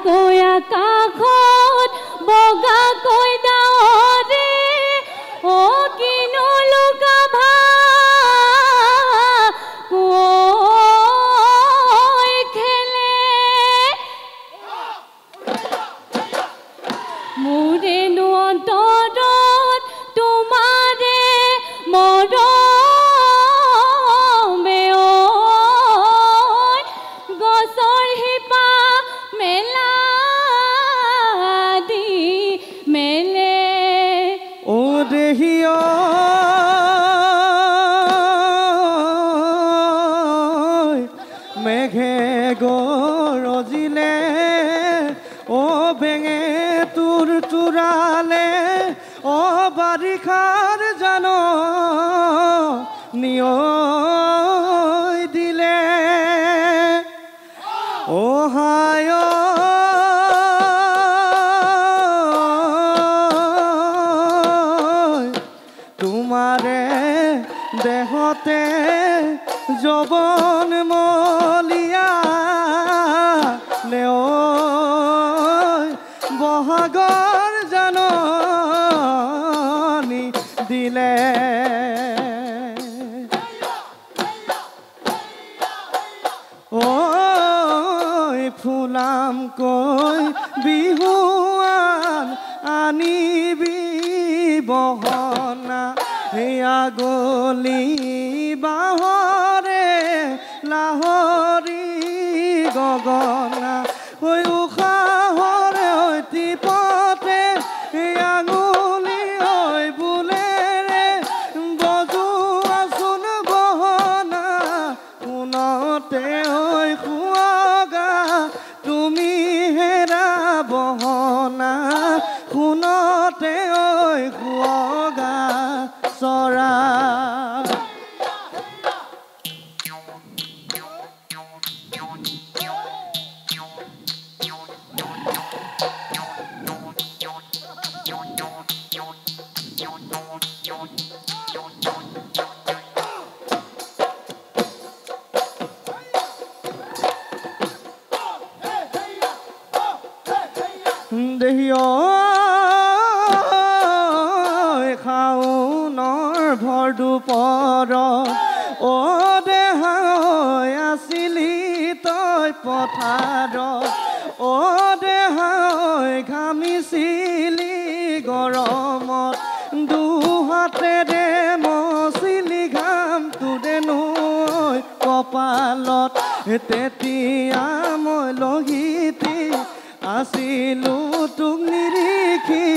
কৈ আকাশত বগাকৈ ডাৱৰে ও কিনো লুকা কৈ খেলে মোৰেনো অন্তৰত তোমাৰে মৰমে ঐ গছৰ শিপা মেলা দি মেলে ও দেহিয় মেঘে গৰজিলে ও বেঙে তোৰ তোৰালে ও বাৰিষাৰ জানো নিয়ৈ দিলে ও হায় তোমাৰে দেহতে যৌৱন মলিয়া নেও বহাগৰ জাননী দিলে ঐ ফুলাম কৈ বিহুৱান আনিবি বহনা হেয়া গলি বাহৰে লাহৰি গগনা ঐ উশাহৰে অতি পথে আঙুলি ঐ বুলেৰে বজোৱাচোন গহনা শুনতে ঐ শুৱগা তুমি হেৰা বহনা শুনতে ঐ শুৱগা চৰা দেহিয় শাওনৰ ভৰ দুপৰত ও দেহা আছিলি তই পথাৰত ও দেহা ঘামিছিলি গৰমত দুহাতেৰে মচিলি ঘাম তোৰে নৈ কপালত তেতিয়া মই লঘিতি আছিলো তোক নিৰিখি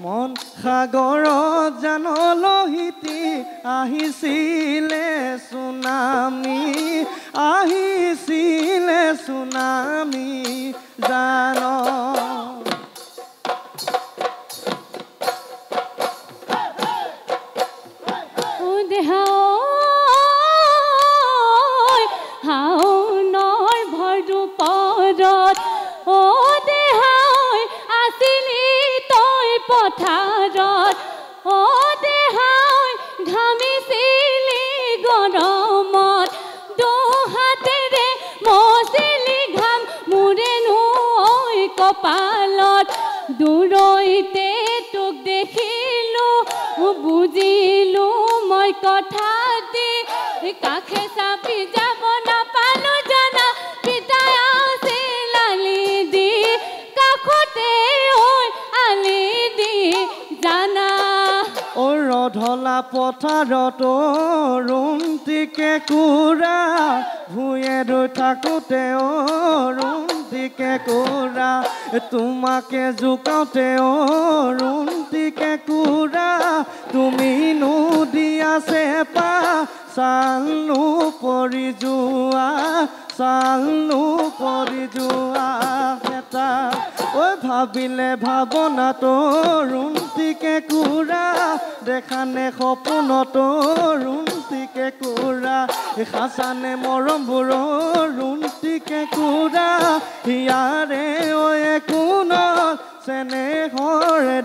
মন সাগৰত জান লহিতি আহিছিলে চুনামি আহিছিলে চুনামি জান দেহা শাওনৰ ভৰ দুপৰত ও দেহা আছিলি তই পথাৰত ও দেহা ঘামিছিলি গৰমত দুহাতেৰে মচিলি ঘাম মোৰে নৈ কপালত দূৰৈতে তোক দেখিলো বুজিলো মই কথা দি কাষে চাপি যাব নাপালো জানা পিতাই আছিল আলি দি কাষতে ঐ আলি দি জানা ও ৰধলা পথাৰত ৰুমটিকে কুৰা ভূঞে ৰৈ থাকোঁতে ৰুমটিকে কুৰা তোমাকে জোকাওঁতে ৰুমটিকে কুৰা তুমি দিয়া চেপা চালনো পৰি যোৱা হেতা ঐ ভাবিলে ভাৱনা ৰুমটিকে কুৰা দেখানে সপোনত ৰুমটিকে কুৰা সাঁচানে মৰমবোৰ ৰুমটিকে কুৰা ইয়াৰে ঐ কোনত চেনেহৰে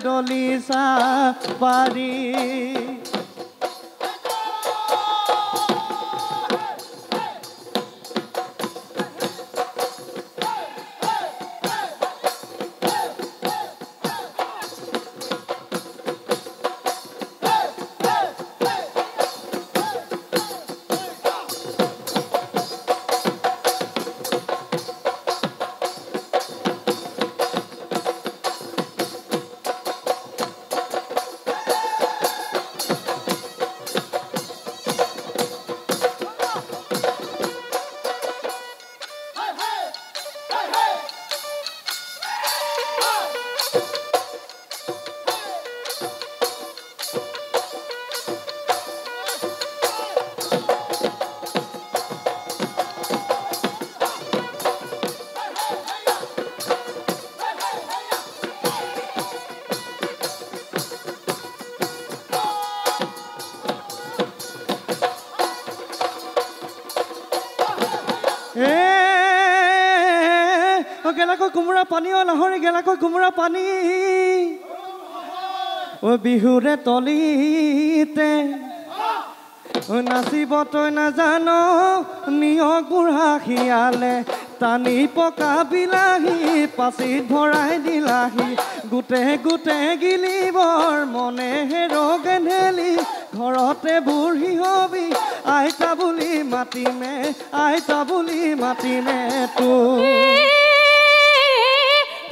দলিচা পাৰি গেলাকৈ কোমোৰা পানী অ লাহৰি গেলাকৈ কোমোৰা পানী ও বিহুৰে তলিতে ও নাচিব তই নাজান নিয় বুঢ়া শিয়ালে টানি পকা বিলাহী পাচিত ভৰাই দিলাহি গোটে গোটে গিলিবৰ মনে হেৰগে ঢেলি ঘৰতে বুঢ়ী হবি আইতা বুলি মাতিমে তো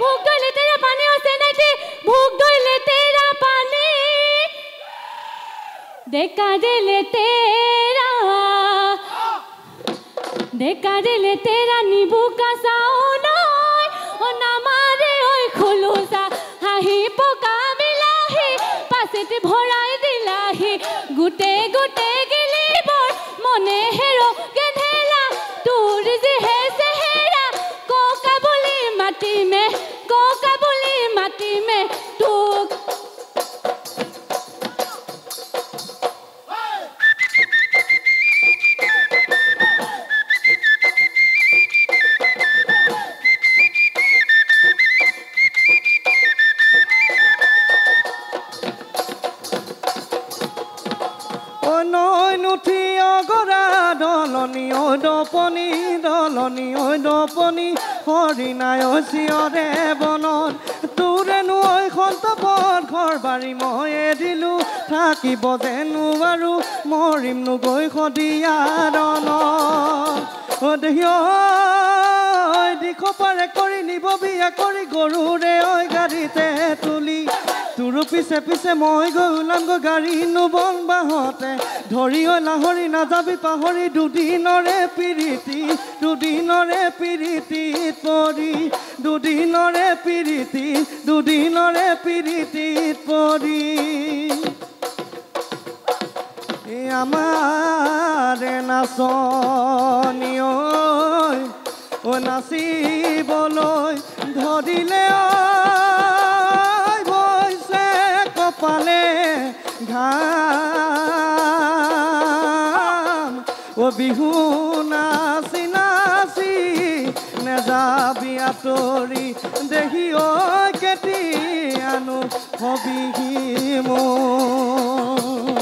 भूख गइले तेरा पानी और सेनाइते भूख गइले तेरा पानी देखा दिले तेरा नींबू का साउनोय ओ नामारे ओय खुलुसा हाही पोका बिलाही पासेते भराई दिलाही गुटे गुटे गिलिबर मने हेरो गेधेला तोर जे है सेहेरा कोका बोली माटी में टूक নুঠি অগৰা দলনি ঐ দপনি হৰিণায় চিঞৰে বনত তোৰেনো ঐ সন্তপত ঘৰ বাৰী মই এৰিলোঁ থাকিব যেনো আৰু মৰিমনো গৈ সদিয়া ৰণ দেহি দিশ পাৰে কৰি নিব বিয়া কৰি গৰুৰে ঐ গাড়ীতে তুলি তোৰ পিছে পিছে মই গৈ ওলাম গৈ গাড়ী নুবন বাহতে ধৰি ঐ লাহৰি নাযাবি পাহৰি দুদিনৰে পিৰিতিত পৰি আমাৰে নাচনি ঐ নাচিবলৈ ধৰিলে বৈছে কপালে ঘাম ও বিহু নাচি নেযাবি আঁতৰি দেহি ঐ কেতিয়ানো হবিহি মোৰ